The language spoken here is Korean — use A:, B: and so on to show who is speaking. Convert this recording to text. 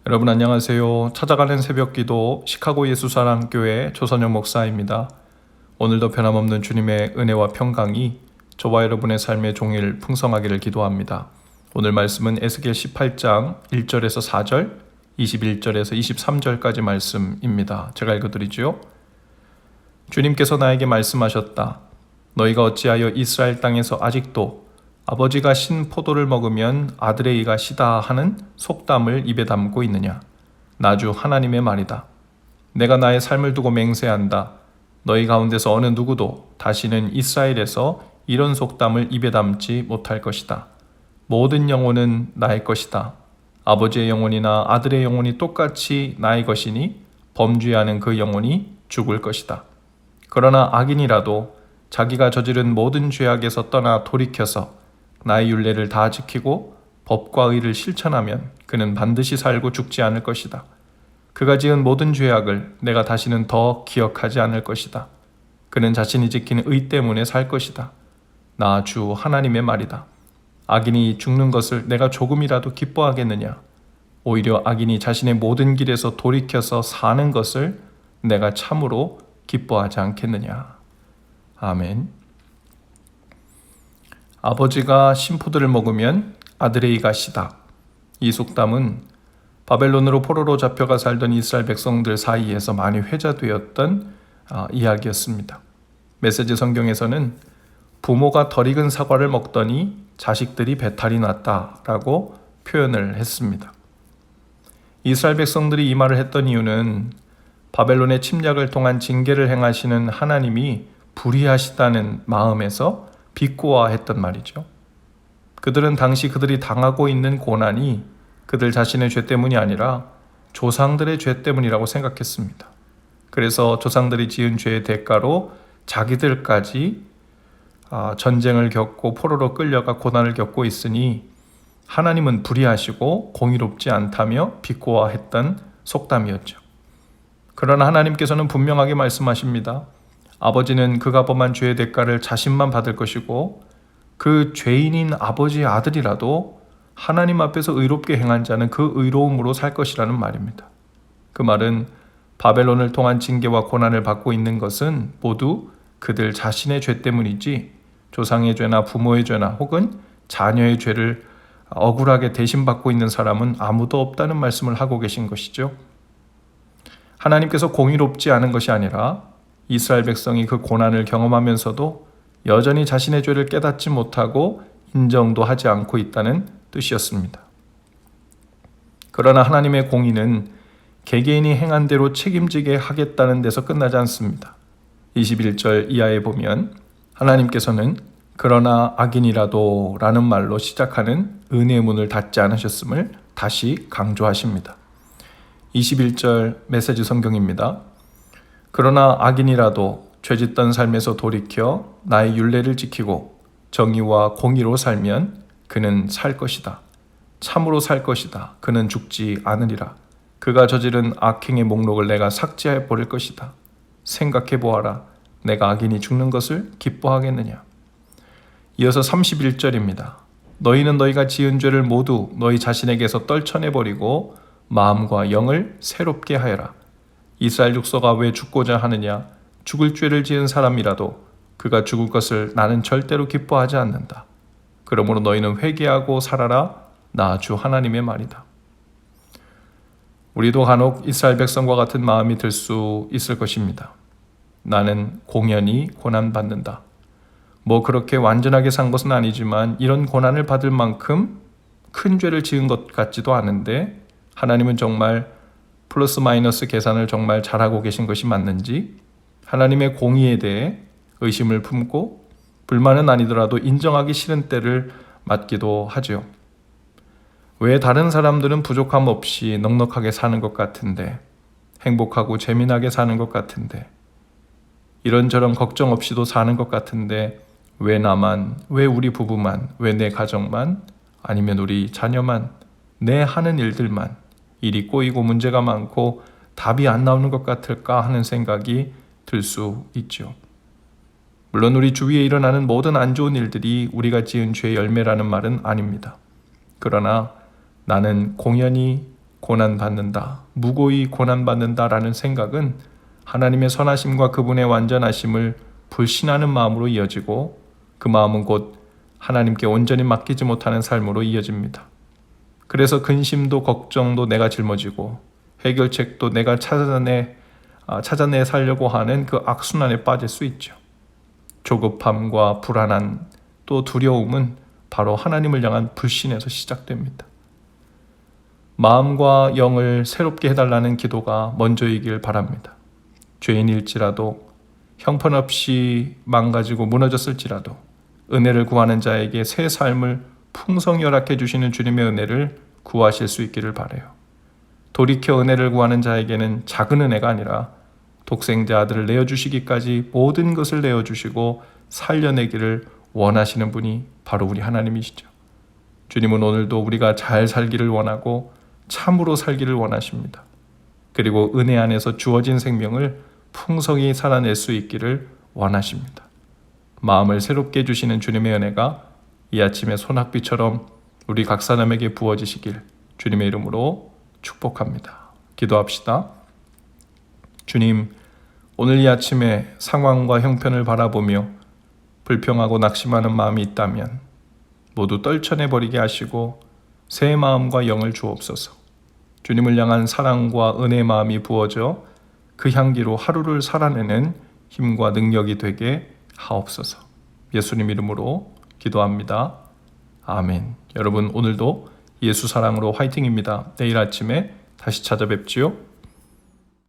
A: 여러분 안녕하세요. 찾아가는 새벽기도 시카고 예수사랑교회 조선영 목사입니다. 오늘도 변함없는 주님의 은혜와 평강이 저와 여러분의 삶의 종일 풍성하기를 기도합니다. 오늘 말씀은 에스겔 18장 1절에서 4절, 21절에서 23절까지 말씀입니다. 제가 읽어드리죠. 주님께서 나에게 말씀하셨다. 너희가 어찌하여 이스라엘 땅에서 아직도 아버지가 신 포도를 먹으면 아들의 이가 시다 하는 속담을 입에 담고 있느냐? 나주 하나님의 말이다. 내가 나의 삶을 두고 맹세한다. 너희 가운데서 어느 누구도 다시는 이스라엘에서 이런 속담을 입에 담지 못할 것이다. 모든 영혼은 나의 것이다. 아버지의 영혼이나 아들의 영혼이 똑같이 나의 것이니 범죄하는 그 영혼이 죽을 것이다. 그러나 악인이라도 자기가 저지른 모든 죄악에서 떠나 돌이켜서 나의 율례를 다 지키고 법과 의를 실천하면 그는 반드시 살고 죽지 않을 것이다. 그가 지은 모든 죄악을 내가 다시는 더 기억하지 않을 것이다. 그는 자신이 지킨 의 때문에 살 것이다. 나 주 하나님의 말이다. 악인이 죽는 것을 내가 조금이라도 기뻐하겠느냐? 오히려 악인이 자신의 모든 길에서 돌이켜서 사는 것을 내가 참으로 기뻐하지 않겠느냐? 아멘. 아버지가 신포도를 먹으면 아들의 이가 시다. 이 속담은 바벨론으로 포로로 잡혀가 살던 이스라엘 백성들 사이에서 많이 회자되었던 이야기였습니다. 메시지 성경에서는 부모가 덜 익은 사과를 먹더니 자식들이 배탈이 났다라고 표현을 했습니다. 이스라엘 백성들이 이 말을 했던 이유는 바벨론의 침략을 통한 징계를 행하시는 하나님이 불의하시다는 마음에서 비꼬아했던 말이죠. 그들은 당시 그들이 당하고 있는 고난이 그들 자신의 죄 때문이 아니라 조상들의 죄 때문이라고 생각했습니다. 그래서 조상들이 지은 죄의 대가로 자기들까지 전쟁을 겪고 포로로 끌려가 고난을 겪고 있으니 하나님은 불의하시고 공의롭지 않다며 비꼬아했던 속담이었죠. 그러나 하나님께서는 분명하게 말씀하십니다. 아버지는 그가 범한 죄의 대가를 자신만 받을 것이고 그 죄인인 아버지의 아들이라도 하나님 앞에서 의롭게 행한 자는 그 의로움으로 살 것이라는 말입니다. 그 말은 바벨론을 통한 징계와 고난을 받고 있는 것은 모두 그들 자신의 죄 때문이지 조상의 죄나 부모의 죄나 혹은 자녀의 죄를 억울하게 대신받고 있는 사람은 아무도 없다는 말씀을 하고 계신 것이죠. 하나님께서 공의롭지 않은 것이 아니라 이스라엘 백성이 그 고난을 경험하면서도 여전히 자신의 죄를 깨닫지 못하고 인정도 하지 않고 있다는 뜻이었습니다. 그러나 하나님의 공의는 개개인이 행한 대로 책임지게 하겠다는 데서 끝나지 않습니다. 21절 이하에 보면 하나님께서는 그러나 악인이라도 라는 말로 시작하는 은혜의 문을 닫지 않으셨음을 다시 강조하십니다. 21절 메시지 성경입니다. 그러나 악인이라도 죄짓던 삶에서 돌이켜 나의 율례를 지키고 정의와 공의로 살면 그는 살 것이다. 참으로 살 것이다. 그는 죽지 않으리라. 그가 저지른 악행의 목록을 내가 삭제해 버릴 것이다. 생각해 보아라. 내가 악인이 죽는 것을 기뻐하겠느냐. 이어서 31절입니다. 너희는 너희가 지은 죄를 모두 너희 자신에게서 떨쳐내버리고 마음과 영을 새롭게 하여라. 이스라엘 족속아 왜 죽고자 하느냐? 죽을 죄를 지은 사람이라도 그가 죽을 것을 나는 절대로 기뻐하지 않는다. 그러므로 너희는 회개하고 살아라. 나 주 하나님의 말이다. 우리도 간혹 이스라엘 백성과 같은 마음이 들 수 있을 것입니다. 나는 공연히 고난받는다. 뭐 그렇게 완전하게 산 것은 아니지만 이런 고난을 받을 만큼 큰 죄를 지은 것 같지도 않은데 하나님은 정말 플러스 마이너스 계산을 정말 잘하고 계신 것이 맞는지 하나님의 공의에 대해 의심을 품고 불만은 아니더라도 인정하기 싫은 때를 맞기도 하죠. 왜 다른 사람들은 부족함 없이 넉넉하게 사는 것 같은데 행복하고 재미나게 사는 것 같은데 이런저런 걱정 없이도 사는 것 같은데 왜 나만, 왜 우리 부부만, 왜 내 가정만, 아니면 우리 자녀만, 내 하는 일들만 일이 꼬이고 문제가 많고 답이 안 나오는 것 같을까 하는 생각이 들 수 있죠. 물론 우리 주위에 일어나는 모든 안 좋은 일들이 우리가 지은 죄의 열매라는 말은 아닙니다. 그러나 나는 공연히 고난받는다, 무고히 고난받는다라는 생각은 하나님의 선하심과 그분의 완전하심을 불신하는 마음으로 이어지고, 그 마음은 곧 하나님께 온전히 맡기지 못하는 삶으로 이어집니다. 그래서 근심도 걱정도 내가 짊어지고 해결책도 내가 찾아내 살려고 하는 그 악순환에 빠질 수 있죠. 조급함과 불안한 또 두려움은 바로 하나님을 향한 불신에서 시작됩니다. 마음과 영을 새롭게 해달라는 기도가 먼저이길 바랍니다. 죄인일지라도, 형편없이 망가지고 무너졌을지라도 은혜를 구하는 자에게 새 삶을 풍성히 허락해 주시는 주님의 은혜를 구하실 수 있기를 바라요. 돌이켜 은혜를 구하는 자에게는 작은 은혜가 아니라 독생자 아들을 내어주시기까지 모든 것을 내어주시고 살려내기를 원하시는 분이 바로 우리 하나님이시죠. 주님은 오늘도 우리가 잘 살기를 원하고 참으로 살기를 원하십니다. 그리고 은혜 안에서 주어진 생명을 풍성히 살아낼 수 있기를 원하십니다. 마음을 새롭게 해주시는 주님의 은혜가 이 아침에 소낙비처럼 우리 각 사람에게 부어지시길 주님의 이름으로 축복합니다. 기도합시다. 주님, 오늘 이 아침에 상황과 형편을 바라보며 불평하고 낙심하는 마음이 있다면 모두 떨쳐내버리게 하시고 새 마음과 영을 주옵소서. 주님을 향한 사랑과 은혜의 마음이 부어져 그 향기로 하루를 살아내는 힘과 능력이 되게 하옵소서. 예수님 이름으로 기도합니다. 아멘. 여러분, 오늘도 예수 사랑으로 화이팅입니다. 내일 아침에 다시 찾아뵙지요.